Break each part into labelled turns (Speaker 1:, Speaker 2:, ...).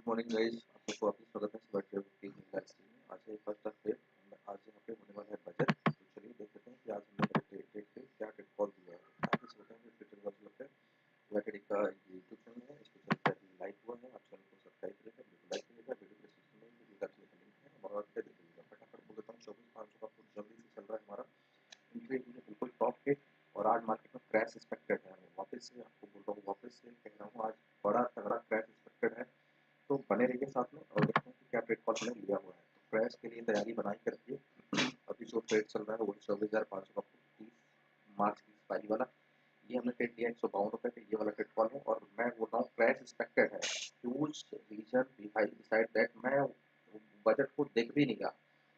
Speaker 1: Morning guys, आप सबको आपका स्वागत है सुबह ट्रेड की लाइव स्ट्रीम में। आज है फर्स्ट ऑफ फेब। आज यहाँ पे होने वाला है बजट। तो चलिए देख लेते हैं कि आज हमने ट्रेड ट्रेड पे क्या ट्रेड कॉल दिया है। आप इस होता है ट्विटर वॉच लगता है ट्रेडिंग का यूट्यूब चैनल है, इसको चलता है लाइक हुआ है, आप चैनल को सब्सक्राइब करिएगा, वीडियो लाइक करिएगा, वीडियो के डिस्क्रिप्शन में वीडियो का लिंक है हमारा, पे देखिएगा। फटाफट बोल देता हूँ 24,500 का फुट जल्दी से चल रहा है हमारा एंट्री हुई है बिल्कुल टॉप पे। और आज मार्केट में क्रैश एक्सपेक्टेड है। वापस से आपको बोल रहा हूँ, वापस से कह रहा हूँ, आज बड़ा तगड़ा क्रैश एक्सपेक्टेड है। तो बने रहिए साथ में और देखते हैं कि क्या ट्रेड कॉल हमने लिया हुआ है। तो क्रैश के लिए तैयारी बनाई के रखिए। अभी जो ट्रेड चल रहा है वो 24,500 का 30 मार्च की एक्सपायरी वाला, ये हमने ट्रेड लिया 152 रुपये पे। ये वाला ट्रेड कॉल है और मैं बोल रहा हूँ क्रैश एक्सपेक्टेड है। ह्यूज रीजन बिसाइड दैट मैं बजट को देख भी नहीं रहा।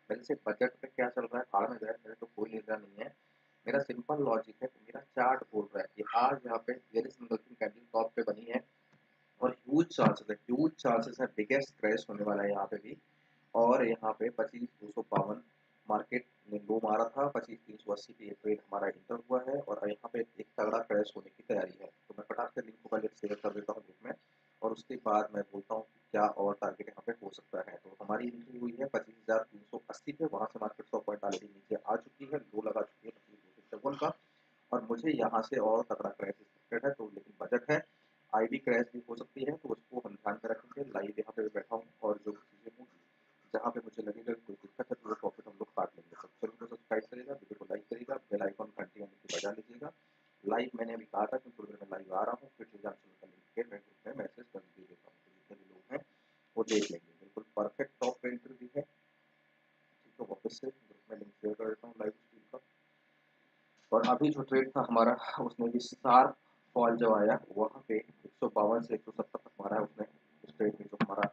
Speaker 1: मेरे से बजट पे क्या चल रहा है भाड़ में जाए, मेरे तो कोई लेना नहीं है। मेरा सिंपल लॉजिक है, मेरा चार्ट बोल रहा है कि आज यहाँ पे वेरी सिंगल कैंडल टॉप पे बनी है और ह्यूज चांसेस है बिगेस्ट क्रैश होने वाला है यहाँ पे भी। और यहाँ पे 25,252 मार्केट ने लो मारा था, 25,380 पे ये ट्रेड हमारा इंटर हुआ है और यहाँ पे एक तगड़ा क्रैश होने की तैयारी है। तो मैं फटाक से लिंक को पहले शेयर कर देता हूँ ग्रुप में और उसके बाद मैं बोलता हूँ कि क्या और टारगेट यहाँ पे हो सकता है। तो हमारी एंट्री हुई है 25,380 पे, वहां से मार्केट 100 पॉइंट ऑलरेडी नीचे आ चुकी है, लो लगा चुकी है 25,253 का। और मुझे यहाँ से और तगड़ा क्रैश एक्सपेक्टेड है। तो लेकिन बजट है, आईवी क्रैश भी हो सकती है, तो उसको हम ध्यान में रखेंगे। लाइव यहाँ पे बैठा हूँ और जो चीजें होंगी, जहाँ पे मुझे लगेगा कोई दिक्कत है तो वो प्रॉफिट हम लोग काट लेंगे। तो चैनल को सब्सक्राइब करेगा, वीडियो को लाइक करेगा, बेल आइकन घंटी आने की बजा लीजिएगा। लाइव मैंने अभी कहा था कि थोड़ी देर में लाइव आ रहा हूँ, फिर चीजें चैनल का लिंक है, मैं ग्रुप में मैसेज कर दे देता हूँ, तो जितने भी लोग हैं वो देख लेंगे। बिल्कुल परफेक्ट टॉप पे एंट्री भी है। ठीक है, वापस से ग्रुप में लिंक शेयर कर देता हूँ लाइव स्ट्रीम का। और अभी जो ट्रेड था हमारा, उसने भी शार्प फॉल जो आया वहाँ पे 152 से 170 तक मारा है उसने। इस ट्रेड में जो हमारा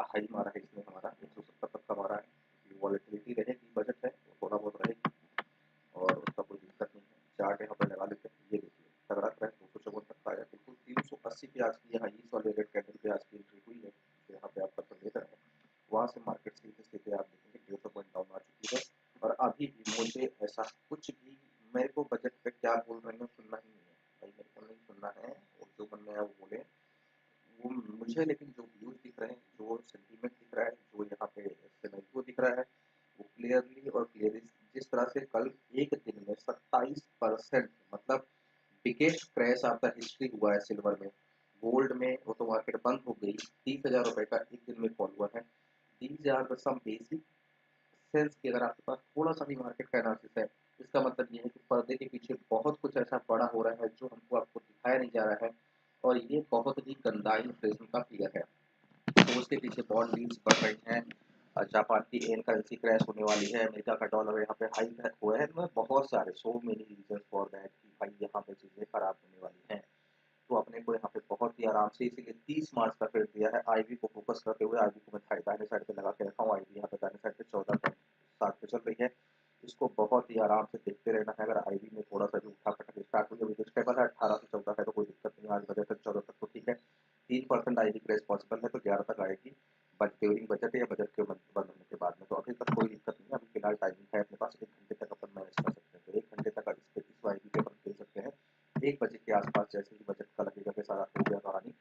Speaker 1: हाई मारा है इसने, हमारा 170 तक का मारा है। वॉलेटिलिटी रहेगी, बजट है वो थोड़ा बहुत रहेगी और उसका कोई दिक्कत नहीं है। चार्ट यहाँ पे लगा लेते हैं, ये देखिए तगड़ा क्रैश 254 तक का आया। बिल्कुल 380 पे आज की हाई वाले रेड कैंडल पे आज की एंट्री हुई है। तो यहाँ पे आप पता ले रहे हैं, वहाँ से मार्केट सीधे सीधे आप देखेंगे 150 पॉइंट डाउन आ चुकी है। और अभी भी मुझे ऐसा कुछ भी, मेरे को बजट पे क्या बोल रहे हैं सुनना ही नहीं है भाई, मेरे को नहीं सुनना है। और जो बनने है वो बोले वो मुझे, लेकिन जो व्यूज दिख रहे हैं, जो सेंटीमेंट दिख रहा है, जो यहाँ पे सिनेरियो दिख रहा है, वो क्लियरली और क्लियरली जिस तरह से कल एक दिन में 27% मतलब बिगेस्ट क्रैश आफ्टर हिस्ट्री हुआ है सिल्वर में। गोल्ड में वो तो मार्केट बंद हो गई, 30,000 रुपए का एक दिन में फॉल हुआ है। These are some basic sense की, अगर आपके पास थोड़ा सा भी मार्केट का एनालिसिस है, इसका मतलब ये है कि पर्दे के पीछे बहुत कुछ ऐसा बड़ा हो रहा है जो हमको आपको दिखाया नहीं जा रहा है और ये बहुत ही गंदा इन्फ्लेशन का फिगर है। तो उसके पीछे बॉन्ड यील्ड्स बढ़ रही हैं, जापान की येन करेंसी क्रैश होने वाली है, अमेरिका का डॉलर यहाँ पे हाई हुआ है। तो बहुत सारे so many reason for that कि भाई यहाँ पे चीजें खराब होने वाली हैं। तो अपने को यहाँ पे बहुत ही आराम से, इसीलिए 30 मार्च का ट्रेड दिया है। आईवी को फोकस करते हुए आईवी को मैं दाहिने साइड पे लगा के रखा हूँ। आईवी यहाँ पे दाहिने साइड पे 14.7 पे चल रही है। इसको बहुत ही आराम से देखते रहना है। अगर आईवी में थोड़ा सा भी उठा पटक स्टार्ट हो जाए, स्टेबल है 18 से 14 है तो कोई दिक्कत नहीं। आज बजट तक 14 तक तो ठीक है। 3% आईवी क्रेज पॉसिबल है तो 11 तक आएगी, बट ड्यूरिंग बजट या बजट के बंद होने के बाद में। तो अभी तक कोई दिक्कत नहीं है। अभी फिलहाल टाइमिंग है अपने पास, 1 घंटे तक अपन मैनेज कर सकते हैं। तो 1 घंटे तक इस आईवी पे अपन खेल सकते हैं। 1 बजे के आसपास जैसे ही बजट का लगेगा कि सारा हो गया कहानी,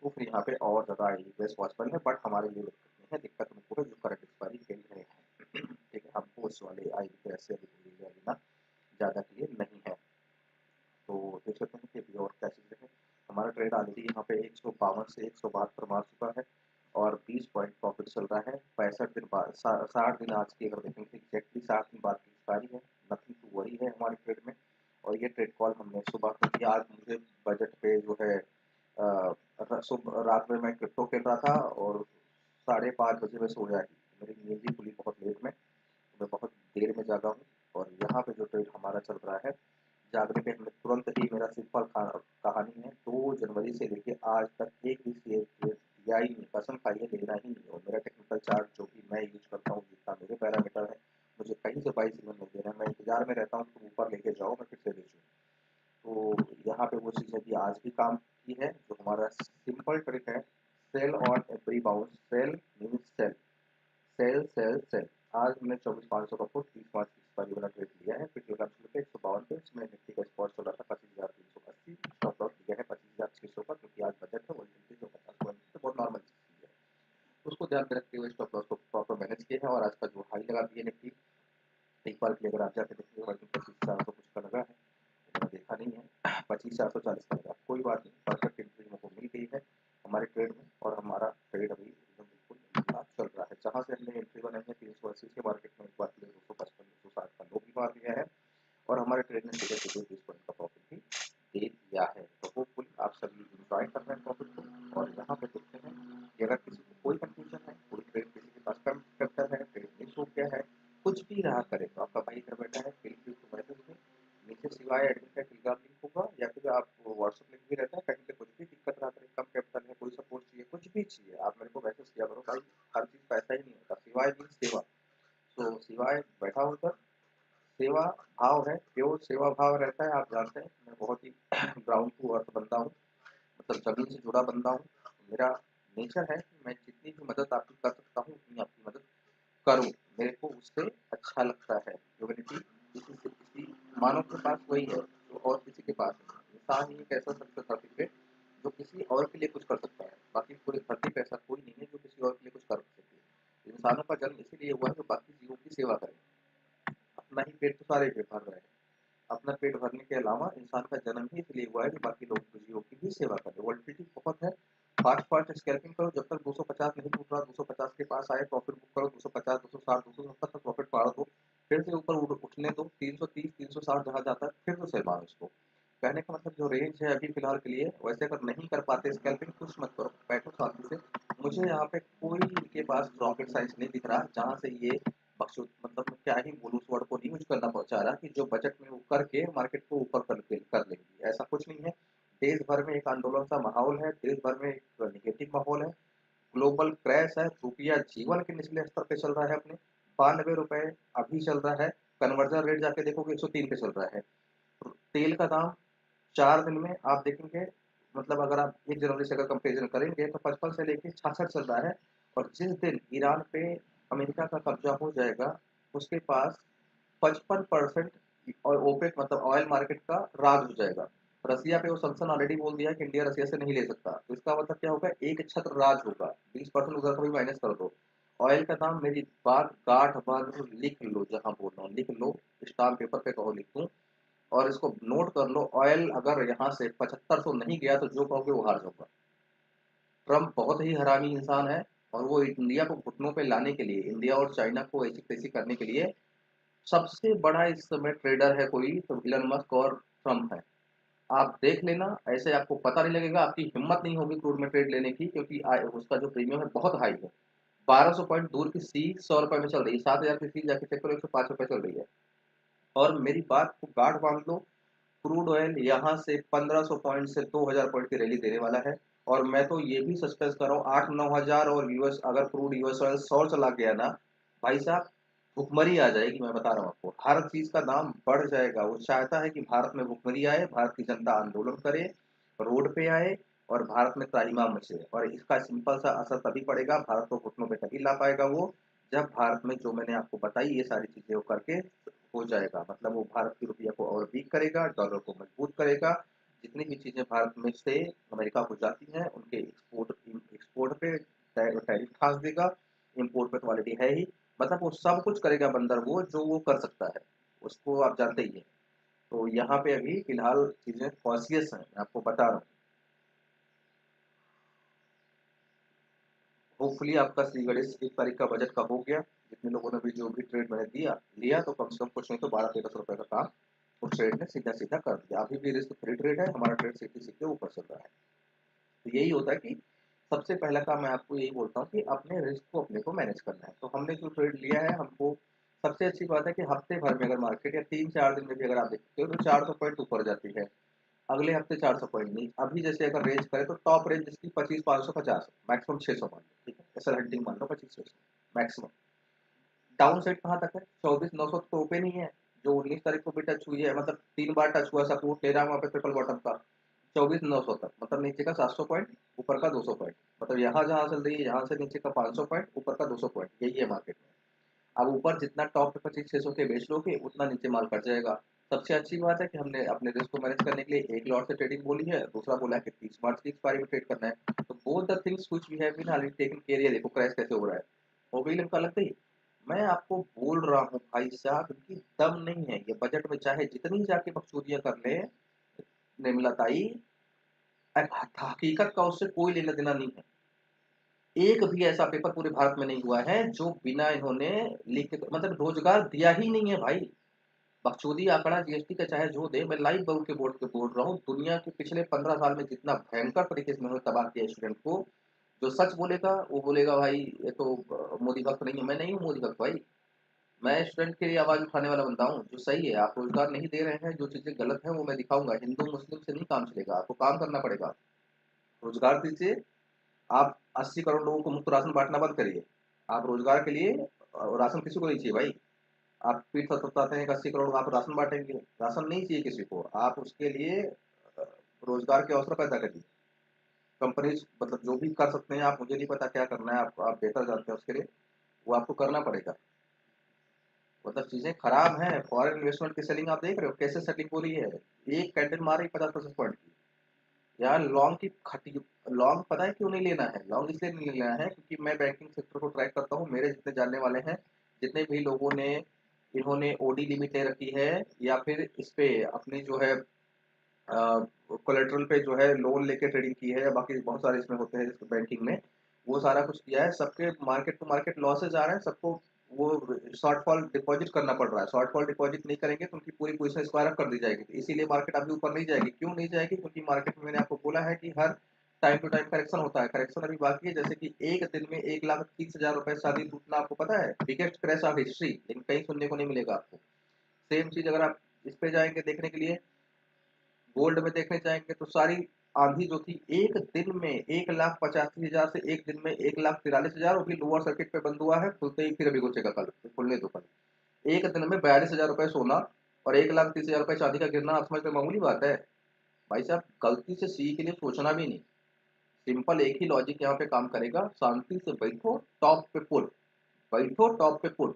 Speaker 1: तो फिर यहाँ पे और ज़्यादा रिक्वेस्ट पॉसिबल है। बट हमारे लिए दिक्कत नहीं है, दिक्कत हमको है जो करंट एक्सपायरी खेल रहे हैं। ठीक है, हमको उस वाले आई पे ऐसे अभी लेना ज़्यादा क्लियर नहीं है। तो देख सकते हैं कि अभी और क्या चीज़ें हैं। हमारा ट्रेड ऑलरेडी यहाँ पे 152 से 172 मार चुका है और 20 पॉइंट प्रॉफिट चल रहा है। 65 दिन बाद 60 दिन आज की अगर देखेंगे एग्जैक्टली 60 दिन बाद की एक्सपायरी है। नथिंग टू वरी है हमारे ट्रेड में। और ये ट्रेड कॉल हमने सुबह की, आज मुझे बजट पे जो है रात में मैं क्रिप्टो खेल रहा था और 5:30 बजे में सो जाएगी। मेरी नींद भी खुली बहुत लेट में, तो मैं बहुत देर में जागा हूँ। और यहाँ पे जो ट्रेड हमारा चल रहा है, जागने पे हमने तुरंत ही, मेरा सिंपल कहानी है, 2 जनवरी से लेके आज तक एक भी शेयर दिया ही नहीं। कसम खाइए लेना ही नहीं। और मेरा टेक्निकल चार्ट जो भी मैं यूज करता हूँ, जितना मेरे पैरामीटर है, मुझे कहीं से बाई सिग्नल नहीं दे रहा है। मैं इंतजार में रहता हूँ कि ऊपर लेके जाओ, मैं फिर से बेचूँ। तो यहाँ पे वो चीज़ भी आज भी काम की है। जो हमारा सिंपल ट्रिक है, sell on every bounce. Sell means sell, sell sell sell. आज हमने 24,500 का फुट 30 मार्च की एक्सपायरी वाला ट्रेड लिया है। पिछले कैप्सूल पे 152 पे, इसमें निफ्टी का स्पॉट चल रहा था 25,380। स्टॉप लॉस लिया है 25,600 का, क्योंकि आज बजट है, वोलेटिलिटी जो 50 पॉइंट है, बहुत नॉर्मल चीज़ है। को ध्यान में रखते हुए स्टॉप लॉस को प्रॉपर मैनेज किया है और आज का जो हाई लगा दिए निफ्टी, एक बार के लिए अगर आप जाके देखिए वर्किंग 25,400 कुछ का लगा है, मैंने देखा नहीं है, 25,440 का लगा। कोई बात नहीं, परफेक्ट एंट्री हमको मिल गई है हमारे ट्रेड में और हमारा ट्रेड अभी एकदम बिल्कुल चल रहा है। जहाँ से हमने एंट्री बनाई है 380 के मार्केट में, एक बार के लिए 255 260 का लो भी मार दिया है और हमारे ट्रेड ने सीधे सीधे 20 पॉइंट का प्रॉफिट भी दे दिया है। तो होपफुली आप सभी इंजॉय कर रहे हैं प्रॉफिट को। और यहाँ पे देखते हैं कि अगर किसी को कोई कंफ्यूजन है, कोई ट्रेड किसी के पास कम करता है, ट्रेड मिस हो गया है, कुछ भी रहा करे, तो आपका भाई घर बैठा है, फील फ्री टू मैसेज में। नीचे सिवाय एडमिन का टेलीग्राम लिंक होगा या फिर आप व्हाट्सएप लिंक भी रहता है, कहीं पे कुछ भी दिक्कत रहा करे, कम कैपिटल है, कोई सपोर्ट चाहिए, कुछ भी चाहिए, आप मेरे को मैसेज किया करो भाई। हर चीज़ पैसा ही नहीं होता, सिवाय भी सेवा। तो सिवाय बैठा हूँ सर, सेवा भाव है, प्योर सेवा भाव रहता है। आप जानते हैं मैं बहुत ही ग्राउंड टू अर्थ बंदा हूँ, मतलब जमीन से जुड़ा बंदा हूँ। मेरा नेचर है कि मैं जितनी भी मदद आपकी कर सकता हूँ उतनी आपकी मदद करूँ, मेरे को उससे अच्छा लगता है। ह्यूमैनिटी किसी से किसी मानव के पास वही है जो और किसी के पास नहीं है। इंसान ही एक ऐसा सबसे धरती पे जो किसी और के लिए कुछ कर सकता है, बाकी पूरी धरती पे ऐसा कोई नहीं है जो किसी और के लिए कुछ कर सके। इंसानों का जन्म इसीलिए हुआ है जो बाकी जीवों की सेवा करे। अपना ही पेट तो सारे पेट भर रहे हैं, अपना पेट भरने के अलावा इंसान का जन्म ही इसलिए हुआ है कि बाकी लोगों की जीवों की भी सेवा करे। वोलेटिलिटी बहुत है, फास्ट फास्ट स्कैल्पिंग करो, जब तक 250 नहीं टूट रहा, 250 के पास आए प्रॉफिट बुक करो, 250 260 270 तक प्रॉफिट पाड़ दो, फिर से ऊपर उठने दो, 330 360 जहाँ जाता है फिर से सेल मारो इसको। कहने का मतलब जो रेंज है अभी फिलहाल के लिए, वैसे अगर नहीं कर पाते स्कैल्पिंग, कुछ मत करो, बैठो शांति से। मुझे यहाँ पे कोई इनके पास रॉकेट साइंस नहीं दिख रहा जहाँ से ये बख्शो, मतलब मैं क्या ही बोलूँ, उस वर्ड को नहीं यूज करना पहुंचा रहा कि जो बजट में वो करके मार्केट को ऊपर कर लेंगी, ऐसा कुछ नहीं है। देश भर में एक आंदोलन सा माहौल है, देश भर में एक निगेटिव माहौल है, ग्लोबल क्रैश है, रुपया जीवन के निचले स्तर पे चल रहा है अपने, 92 रुपए अभी चल रहा है, कन्वर्जन रेट जाके देखोगे 103 पे चल रहा है। तेल का दाम 4 दिन में आप देखेंगे, मतलब अगर आप 1 जनवरी से अगर कंपेरिजन करेंगे तो 55 से लेके 66 चल रहा है। और जिस दिन ईरान पे अमेरिका का कब्जा हो जाएगा, उसके पास 55% और ओपेक मतलब ऑयल मार्केट का राज हो जाएगा। रसिया पे वो संसन ऑलरेडी बोल दिया कि इंडिया रसिया से नहीं ले सकता, तो इसका मतलब क्या होगा, एक छत्र राज होगा। 20% उधर का भी माइनस कर दो। ऑयल का दाम, मेरी बात गांठ बांध लो, लिख लो, जहां बोल रहा हूँ लिख लो, स्टाम्प पेपर पे कहो लिख दूं, और इसको नोट कर लो, ऑयल अगर यहाँ से 7500 नहीं गया तो जो कहोगे वो हार जाऊंगा। ट्रम्प बहुत ही हरामी इंसान है और वो इंडिया को घुटनों पे लाने के लिए, इंडिया और चाइना को ऐसी तैसी करने के लिए सबसे बड़ा इस समय ट्रेडर है कोई तो इलन मस्क और ट्रम्प है। आप देख लेना, ऐसे आपको पता नहीं लगेगा, आपकी हिम्मत नहीं होगी क्रूड में ट्रेड लेने की, क्योंकि उसका जो प्रीमियम है बहुत हाई है। 1200 पॉइंट दूर की सी 100 रुपए में चल रही है, 7,000 की सी जाके चेक करो 105 रुपए चल रही है। और मेरी बात को गाढ़ बांध लो, क्रूड ऑयल यहाँ से 1500 पॉइंट से 2000 पॉइंट की रैली देने वाला है। और मैं तो ये भी सस्पेंस कर रहा हूँ 8-9 हजार, और यूएस अगर क्रूड यूएस ऑयल 100 चला गया ना भाई साहब, भुखमरी आ जाएगी। मैं बता रहा हूँ आपको, हर चीज का दाम बढ़ जाएगा। वो चाहता है कि भारत में भुखमरी आए, भारत की जनता आंदोलन करे, रोड पे आए और भारत में त्राहिमाम मचे। और इसका सिंपल सा असर तभी पड़ेगा, भारत को घुटनों पे तभी ला पाएगा वो, जब भारत में जो मैंने आपको बताई ये सारी चीजें वो करके हो जाएगा। मतलब वो भारत की रुपया को और वीक करेगा, डॉलर को मजबूत करेगा। जितनी भी चीजें भारत में से अमेरिका को जाती हैं उनके एक्सपोर्ट पे टैरिफ ठास देगा, इम्पोर्ट पे तो ऑलरेडी है ही। मतलब वो सब कुछ करेगा बंदर वो जो वो कर सकता है, उसको आप जानते ही हैं। तो यहाँ पे अभी फिलहाल चीजें कॉन्शियस हैं, मैं आपको बता रहा हूँ। होपफुली आपका श्री गणेश 1 तारीख का बजट का हो गया। जितने लोगों ने भी जो भी ट्रेड मैंने दिया लिया, तो कम से कम कुछ नहीं तो 1200-1300 रुपए का काम उस ट्रेड ने सीधा सीधा कर दिया। अभी भी रिस्क फ्री ट्रेड है, हमारा ट्रेड सीधे सीधे ऊपर चल रहा है। तो यही होता है कि सबसे पहला काम मैं आपको यही बोलता हूँ कि अपने रिस्क को अपने को मैनेज करना है। तो हमने जो ट्रेड लिया है, हमको सबसे अच्छी बात है कि हफ्ते भर में अगर मार्केट या 3-4 दिन में भी अगर आप देखते हो तो 400 पॉइंट ऊपर जाती है, अगले हफ्ते 400 पॉइंट नहीं। अभी जैसे अगर रेंज करे तो टॉप रेंज जिसकी 25 550, मैक्सिमम 600 मान लो, ठीक है, ऐसा हंटिंग मान लो 25 600 मैक्सिमम। डाउन साइड कहाँ तक है, 24 900 तो ओपन ही है, जो 19 तारीख को भी टच हुई है, मतलब 3 बार टच हुआ, सपोर्ट ले रहा है वहाँ पे ट्रिपल बॉटम का 24 900 तक, मतलब नीचे का 700 पॉइंट, ऊपर का 200 पॉइंट, मतलब यहाँ जहाँ चल रही है यहाँ से नीचे का 500 पॉइंट, ऊपर का 200 पॉइंट, यही है मार्केट में। अब ऊपर जितना टॉप पे 25 600 के बेच लोगे उतना नीचे माल कट जाएगा। सबसे अच्छी बात है कि हमने अपने रिस्क को मैनेज करने के लिए एक लॉट से ट्रेडिंग बोली है, दूसरा बोला है कि 30 मार्च की एक्सपायरी में ट्रेड करना है। तो both the things which we have been already taken care, ये देखो क्रैश कैसे हो रहा है। मोबिलियम का अलग नहीं। मैं आपको बोल रहा हूँ भाई साहब, इनकी दम नहीं है। ये बजट में चाहे जितनी जाके बकचोदियां कर ले निर्मलाताई, हकीकत का उससे कोई लेना देना नहीं है। एक भी ऐसा पेपर पूरे भारत में नहीं हुआ है जो बिना इन्होंने लिख के, मतलब रोजगार दिया ही नहीं है भाई। बकचोदी आंकड़ा जीएसटी का चाहे जो दे, मैं लाइव बहू के बोर्ड पे बोल रहा हूँ, दुनिया के पिछले 15 साल में जितना भयंकर तरीके से उन्होंने तबाह किया स्टूडेंट को। जो सच बोलेगा वो बोलेगा भाई ये तो मोदी भक्त नहीं है। मैं नहीं हूँ मोदी भक्त भाई। मैं स्टूडेंट के लिए आवाज उठाने वाला बंदा हूँ। जो सही है, आप रोजगार नहीं दे रहे हैं, जो चीजें गलत हैं वो मैं दिखाऊंगा। हिंदू मुस्लिम से नहीं काम चलेगा, आपको काम करना पड़ेगा। रोजगार दीजिए। आप 80 करोड़ लोगों को मुफ्त राशन बांटना बंद करिए। आप रोजगार के लिए राशन किसी को नहीं चाहिए भाई। आप पीठ थपथपाते हैं कि 80 करोड़ आप राशन बांटेंगे, राशन नहीं चाहिए किसी को। आप उसके लिए रोजगार के अवसर पैदा करिए। कंपनीज मतलब जो भी कर सकते हैं, आप, मुझे नहीं पता क्या करना है, आप बेहतर जानते हैं उसके लिए, वो आपको करना पड़ेगा। मतलब चीजें खराब हैं। फॉरेन इन्वेस्टमेंट की सेलिंग आप देख रहे हो कैसे सेलिंग हो रही है। एक कैंडल मार रही 50 पॉइंट की। यार लॉन्ग की खटी, लॉन्ग पता है क्यों नहीं लेना है? लॉन्ग इसलिए नहीं लेना है क्योंकि मैं बैंकिंग सेक्टर को ट्रैक करता हूँ। मेरे जितने जानने वाले हैं, जितने भी लोगों ने, इन्होंने ओडी लिमिट ले रखी है या फिर इस पे अपनी जो है कोलेट्रल पे जो है लोन लेके ट्रेडिंग की है, या बाकी बहुत सारे इसमें होते हैं जिसको बैंकिंग में, वो सारा कुछ किया है। सबके मार्केट टू मार्केट लॉसेज आ रहे हैं सबको। वो शॉर्टफॉल डिपॉजिट करना पड़ रहा है। शॉर्टफॉल डिपॉजिट नहीं करेंगे तो उनकी पूरी पोजीशन स्क्वायर अप कर दी जाएगी। तो इसीलिए मार्केट अभी ऊपर नहीं जाएगी। क्यों नहीं जाएगी? क्योंकि मार्केट में मैंने आपको बोला है कि हर टाइम टू टाइम करेक्शन होता है। करेक्शन अभी बाकी है। जैसे कि एक दिन में 1,30,000 रुपए शादी टूटना आपको पता है, बिगेस्ट क्रैश ऑफ हिस्ट्री, लेकिन कहीं सुनने को नहीं मिलेगा आपको। सेम चीज अगर आप इस पे जाएंगे देखने के लिए, गोल्ड में देखने जाएंगे तो सारी आंधी जो थी एक दिन में 1,85,000 से एक दिन में 1,43,000, वो भी लोअर सर्किट पे बंद हुआ है। खुलते ही फिर अभी घुसेगा कल, खुलने दो कल। एक दिन में 42,000 रुपए सोना और 1,30,000 रुपए चांदी का गिरना आप समझते मामूली बात है? भाई साहब गलती से सी के लिए सोचना भी नहीं। सिंपल एक ही लॉजिक यहाँ पे काम करेगा, शांति से बैठो टॉप पे पुल, बैठो टॉप पे पुल।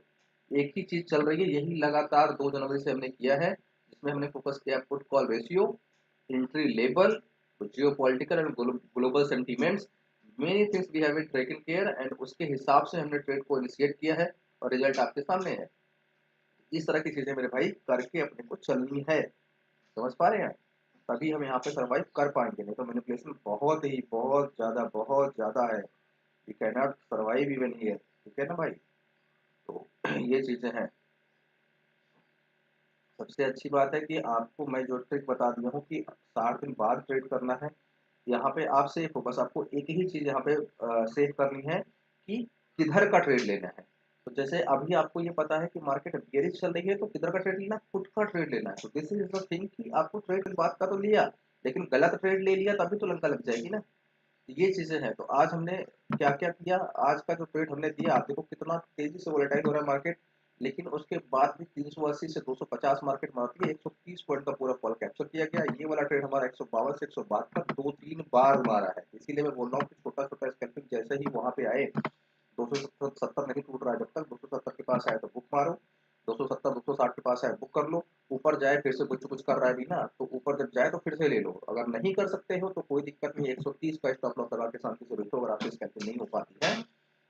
Speaker 1: एक ही चीज चल रही है, यही लगातार 2 जनवरी से हमने किया है, जिसमें हमने फोकस किया put call ratio, entry level, geo political and global sentiments, many things we have been taken care, and उसके हिसाब से हमने ट्रेड को इनिशिएट किया है और रिजल्ट आपके सामने है। इस तरह की चीजें मेरे भाई करके अपने को चलनी है। समझ पा रहे हैं? तभी हम यहाँ पे सरवाइव कर पाएंगे, नहीं तो मैनिपुलेशन बहुत ज्यादा है। We can not survive even here. ठीक है ना भाई? तो ये चीजें हैं। सबसे अच्छी बात है कि आपको मैं जो ट्रिक बता दिया हूँ कि 60 दिन बाद ट्रेड करना है। यहाँ पे आप सेफ हो, बस आपको एक ही चीज यहाँ पे सेफ करनी है कि किधर का ट्रेड लेना है। तो जैसे अभी आपको ये पता है कि मार्केट बेयरिश चल रही है, तो किधर का ट्रेड लेना है? पुट का ट्रेड लेना है। तो दिस इज द थिंग कि आपको ट्रेड बात का तो लिया, लेकिन गलत ट्रेड ले लिया तभी तो लंका लग जाएगी ना। ये चीजें हैं। तो आज हमने क्या क्या किया, आज का जो ट्रेड हमने दिया, आप देखो कितना तेजी से वोलेटाइल हो रहा है मार्केट, लेकिन उसके बाद भी 380 से 250 मार्केट मारती है, 130 पॉइंट का पूरा फॉल कैप्चर किया गया। ये वाला ट्रेड हमारा 152 से 172 2-3 बार मारा है। इसीलिए मैं बोल रहा हूँ कि छोटा छोटा स्कैल्पिंग जैसे ही वहां पे आए, 270 नहीं टूट रहा है, जब तक 270 के पास आए तो बुक मारो, 270 260 के पास आए बुक कर लो। ऊपर जाए फिर से कुछ कुछ कर रहा है भी ना, तो ऊपर जब जाए तो फिर से ले लो। अगर नहीं कर सकते हो तो कोई दिक्कत नहीं, 130 का स्टॉप लॉस लगा के शांति से बैठो। अगर आपसे स्कैल्पिंग नहीं हो पाती है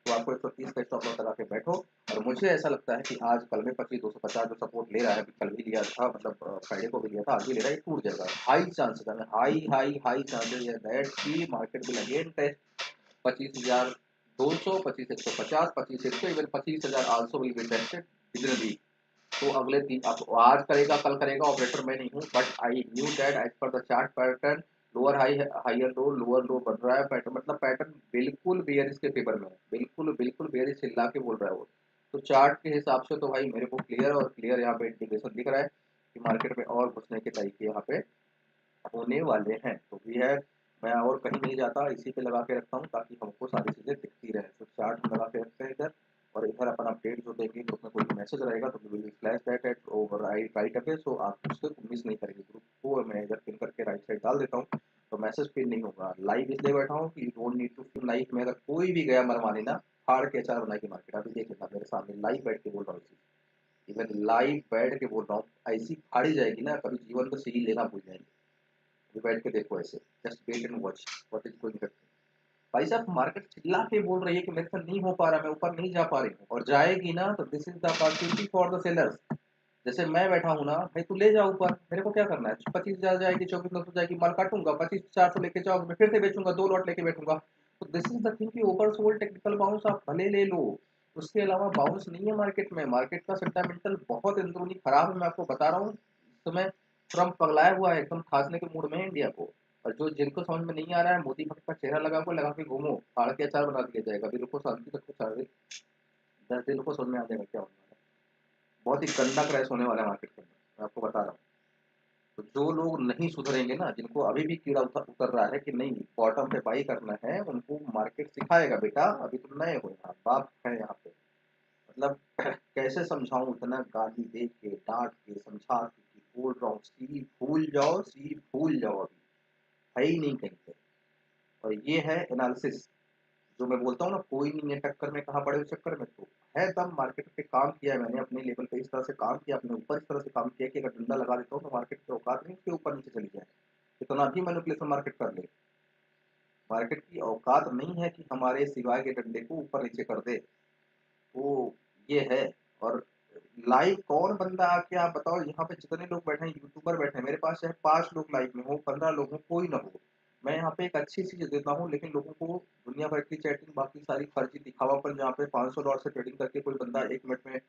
Speaker 1: तो आपको 130 का स्टॉप लॉस लगा के बैठो। और मुझे ऐसा लगता है कि आज कल में 25 250 जो सपोर्ट ले रहा है, कल भी लिया था, मतलब फ्राइडे को भी लिया था, आज भी ले रहा है, ये टूट जाएगा। हाई चांसेस है, हाई हाई हाई चांसेस है दैट की market will again test 25,200, 25,150, 25,100, even 25,000 also will be tested within week. तो अगले दिन अब आज करेगा कल करेगा, ऑपरेटर मैं नहीं हूँ, but I knew that as per the chart pattern lower high higher low lower low बन रहा है पैटर्न, मतलब पैटर्न बिल्कुल बेयरिश के फेवर में है, बिल्कुल बिल्कुल बेयरिश चिल्ला के बोल रहा है वो। तो चार्ट के हिसाब से तो भाई मेरे को क्लियर और क्लियर यहाँ पे इंडिकेशन दिख रहा है कि मार्केट में और घुसने के तरीके यहाँ पे होने वाले हैं। तो भी है, मैं और कहीं नहीं जाता, इसी पे लगा के रखता हूँ ताकि हमको सारी चीज़ें दिखती रहे। तो चार्ट हम लगा के रखते हैं इधर, और इधर अपन अपडेट जो देंगे ग्रुप में कोई मैसेज रहेगा तो will flash that at over right away, so आप उसको मिस नहीं करेंगे। ग्रुप को मैं इधर पिन करके राइट साइड डाल देता हूँ, तो मैसेज पिन नहीं होगा। लाइव इसलिए बैठा हूँ कि you don't need to feel like, में अगर कोई भी गया मरवाने ना, फाड़ के अचार बनाएगी मार्केट। अभी देख लेना मेरे सामने लाइव बैठ के बोल रहा हूँ। इवन लाइव बैठ के बोल रहा हूँ, ऐसी फाड़ी जाएगी ना, कभी जीवन को सीढ़ी लेना भूल जाएंगे। अभी बैठ के देखो ऐसे, just wait and watch what is going to. भाई साहब मार्केट चिल्ला के बोल रही है कि मेरे से नहीं हो पा रहा, मैं ऊपर नहीं जा पा रही हूँ, और जाएगी ना तो this is the opportunity for the sellers. जैसे मैं बैठा हूँ ना भाई, तू ले जा ऊपर, मेरे को क्या करना है, 25,000 जाएगी, 24,900 जाएगी, माल काटूंगा, 25,400 लेके जाओ, मैं फिर से बेचूंगा, 2 लॉट लेके बैठूंगा। तो दिस इज द थिंग कि ओवर सोल्ड टेक्निकल बाउंस आप भले ले लो, उसके अलावा बाउंस नहीं है मार्केट में। मार्केट का फंडामेंटल बहुत अंदरूनी खराब है, मैं आपको बता रहा हूँ। इस समय ट्रम्प पगलाया हुआ है, एकदम खासने के मूड में है इंडिया को। और जो जिनको समझ में नहीं आ रहा है, मोदी भक्त का चेहरा लगा के घूमो, फाड़ के अचार बना दिया जाएगा। अभी रुको, शांति रखो, सारे 10 दिन को समझ में आ जाएगा क्या होने वाला है। बहुत ही गंदा क्रैश होने वाला है मार्केट के अंदर, मैं आपको बता रहा हूँ। तो जो लोग नहीं सुधरेंगे ना, जिनको अभी भी कीड़ा उतर रहा है कि नहीं बॉटम पे बाई करना है, उनको मार्केट सिखाएगा बेटा, अभी तुम नए हो यहाँ, बाप है यहाँ पे। मतलब कैसे समझाऊं, इतना गाली दे के डांट के समझा के कि बोल रहा हूँ सी भूल जाओ, सी भूल जाओ, अभी है ही नहीं कहीं पे। और ये है एनालिसिस, जो मैं बोलता हूँ ना, कोई नहीं है टक्कर में, कहाँ पड़े उस चक्कर में। तो है दम, मार्केट पे काम किया है मैंने, अपने लेवल पे इस तरह से काम किया, अपने ऊपर इस तरह से काम किया कि अगर डंडा लगा देता हूँ तो मार्केट की औकात नहीं उसके ऊपर नीचे चली जाए, इतना भी मैनिपुलेशन मार्केट कर ले। मार्केट की औकात नहीं है कि हमारे सिवाय के डंडे को ऊपर नीचे कर दे। तो ये है। और लाइव कौन बंदा आके, आप बताओ यहाँ पे जितने लोग बैठे हैं, यूट्यूबर बैठे हैं, मेरे पास चाहे 5 लोग लाइव में हो, 15 लोग हो, कोई ना हो, मैं यहाँ पे एक अच्छी चीज देता हूँ, लेकिन लोगों को दुनिया भर की चैटिंग, बाकी सारी फर्जी दिखावापन, जहाँ पे $500 से ट्रेडिंग करके कोई बंदा 1 मिनट में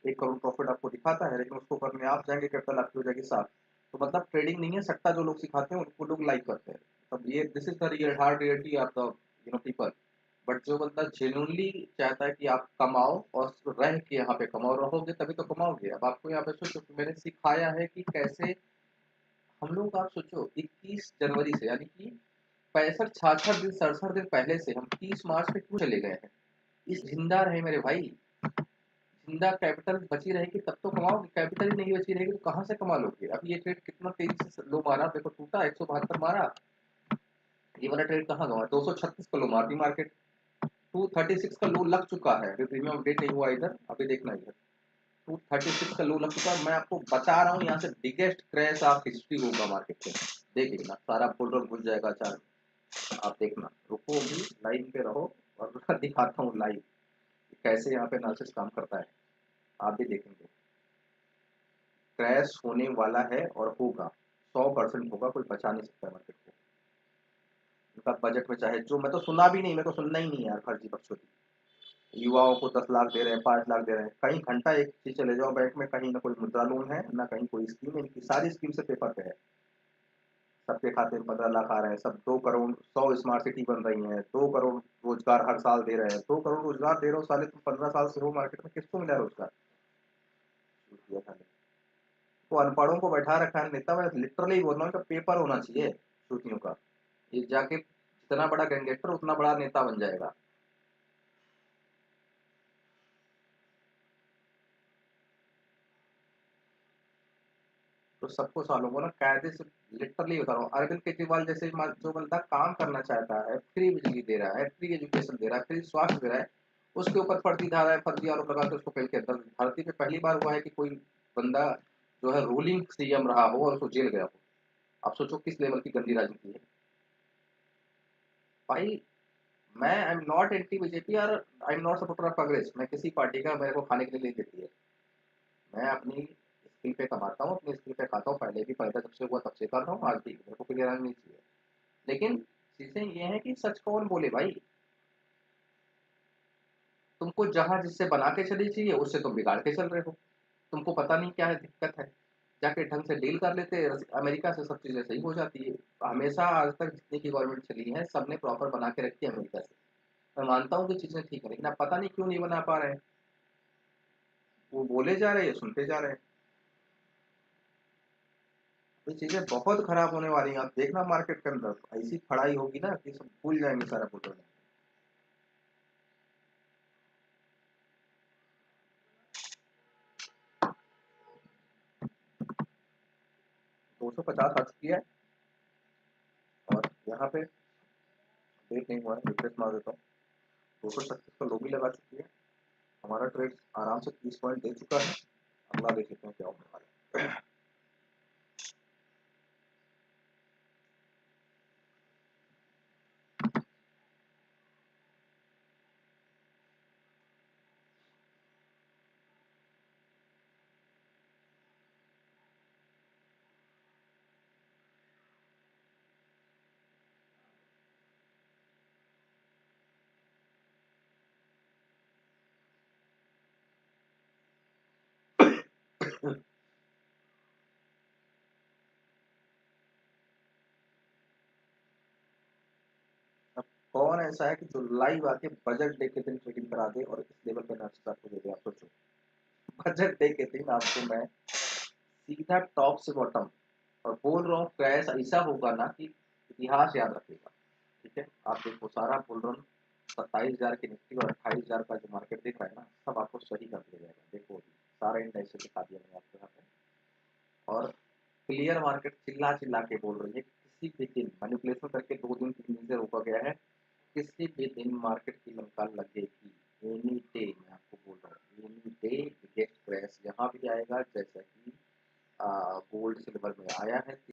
Speaker 1: 1 करोड़ प्रॉफिट आपको दिखाता है, लेकिन उसको करने आप जाएंगे कैपिटल आपकी हो जाएगी 7। तो मतलब ट्रेडिंग नहीं है, सट्टा जो लोग सिखाते हैं उनको लोग लाइक करते हैं। अब ये this is the real hard reality of the people. But जो बंदा जेन्युइनली चाहता है कि आप कमाओ और रह के यहाँ पे कमाओ, रहोगे तभी तो कमाओगे। अब आपको यहाँ पे सोचो कि मैंने सिखाया है कि कैसे हम लोग, आप सोचो 21 जनवरी से, यानी कि 65 66 दिन 67 दिन पहले से हम 30 मार्च पे क्यों चले गए हैं। इस जिंदा रहे मेरे भाई, जिंदा कैपिटल बची रहेगी तब तो कमाओगे, कैपिटल ही नहीं बची रहेगी तो कहाँ से कमा लोगे। अब ये ट्रेड कितना तेजी से लो मारा, देखो टूटा 172 मारा, ये वाला ट्रेड कहाँ गवा, 236 का लो मार दी मार्केट, 236 का लो लग चुका है, अभी प्रीमियम अपडेट नहीं हुआ इधर, अभी देखना इधर 236 का लो लग चुका है। मैं आपको बता रहा हूँ यहाँ से बिगेस्ट क्रैश ऑफ हिस्ट्री होगा मार्केट में, देखिए ना, सारा बुल रन घुस जाएगा अचानक। आप देखना, रुको अभी लाइन पे रहो और दिखाता हूँ लाइव कैसे यहाँ पे एनालिसिस काम करता है, आप भी देखेंगे। क्रैश होने वाला है और होगा, 100% होगा, कोई बचा नहीं सकता मार्केट को। उनका बजट में चाहे जो, मैं तो सुना भी नहीं, मेरे को सुनना ही नहीं है यार फर्जी बकचोदी। युवाओं को 10 लाख दे रहे हैं, 5 लाख दे रहे हैं, कहीं घंटा एक चीज चले जाओ बैंक में, कहीं ना कोई मुद्रा लोन है ना, कहीं कोई स्कीम है, इनकी सारी स्कीम से पेपर पे है, सबके खाते में 15 लाख आ रहे हैं, सब 2 करोड़ 100 स्मार्ट सिटी बन रही है, 2 करोड़ रोजगार हर साल दे रहे हैं, 2 करोड़ रोजगार दे रहे हो साले, तुम 15 साल से हो मार्केट में, किसको मिला रोजगार। तो अनपढ़ों को बैठा रखा है नेता, मैं लिटरली बोल रहा हूँ, पेपर होना चाहिए श्रुतियों का, ये जाके जितना बड़ा गैंगस्टर उतना बड़ा नेता बन जाएगा। तो सबको सॉल्व होगा ना कायदे से, लिटरली बता रहा हूँ। अरविंद केजरीवाल जैसे जो बंदा काम करना चाहता है, फ्री बिजली दे रहा है, फ्री एजुकेशन दे रहा है, फ्री स्वास्थ्य दे रहा है, उसके ऊपर फर्जी धारा है, फर्जी आरोप लगा के उसको जेल के अंदर। धरती पे पहली बार हुआ है कि कोई बंदा जो है रूलिंग सीएम रहा हो और उसको जेल गया हो। आप सोचो किस लेवल की गंदी राजनीति है भाई। मैं I am not anti BJP और I am not supporter of Congress, मैं किसी पार्टी का मेरे को खाने के लिए नहीं देती है। मैं अपनी स्किल पे कमाता हूँ, अपनी स्किल पे खाता हूँ, पहले भी पैदा जब से हुआ तब से कर रहा हूँ, आज भी मेरे को क्लियर नहीं चाहिए। लेकिन चीजें ये हैं कि सच कौन बोले भाई, तुमको जहां जिससे बना के चली चाहिए उससे तुम बिगाड़ के चल रहे हो। तुमको पता नहीं क्या है दिक्कत है, जाके ढंग से डील कर लेते, अमेरिका से सब चीजें सही हो जाती है। हमेशा आज तक जितनी की गवर्नमेंट चली है सबने प्रॉपर बना के रखी है अमेरिका से। मैं मानता हूँ कि चीजें ठीक है, लेकिन आप पता नहीं क्यों नहीं बना पा रहे हैं। वो बोले जा रहे हैं, सुनते जा रहे हैं। ये चीजें बहुत खराब होने वाली हैं, आप देखना मार्केट के अंदर ऐसी फड़ाई होगी ना कि सब भूल जाएंगे सारा कुछ। 250 आ चुकी है और यहाँ पे डेट नहीं हुआ है, रिफ्रेश मार देता हूँ। 236 का लो भी लगा चुकी है, हमारा ट्रेड आराम से 30 पॉइंट दे चुका है। बाद देख लेते हैं क्या होने वाला है। अब कौन ऐसा है कि जो लाइव आके बजट डे के दिन ट्रेडिंग करा दे और इस लेवल पे एनालिसिस आपको दे दे? आप सोचो, बजट डे के दिन आपको मैं सीधा टॉप से बॉटम, और बोल रहा हूँ क्रैश ऐसा होगा ना कि इतिहास याद रखेगा। ठीक है, आप देखो सारा बुल रन 27,000 की निफ्टी और 28,000 का जो मार्केट दिख रहा है ना, सब आपको सही कर दिया जाएगा। देखो अभी सारा इंडेक्स दिखा दिया मैंने आपको यहाँ पे, और क्लियर मार्केट चिल्ला चिल्ला के बोल रही है किसी भी दिन मैनिपुलेशन करके 2 दिन 3 दिन से रोका गया है, किसी भी दिन मार्केट की लंका लगेगी। एनी डे मैं आपको बोल रहा हूँ, एनी डे बिगेस्ट क्रैश यहाँ भी आएगा, जैसा कि गोल्ड सिल्वर में आया है।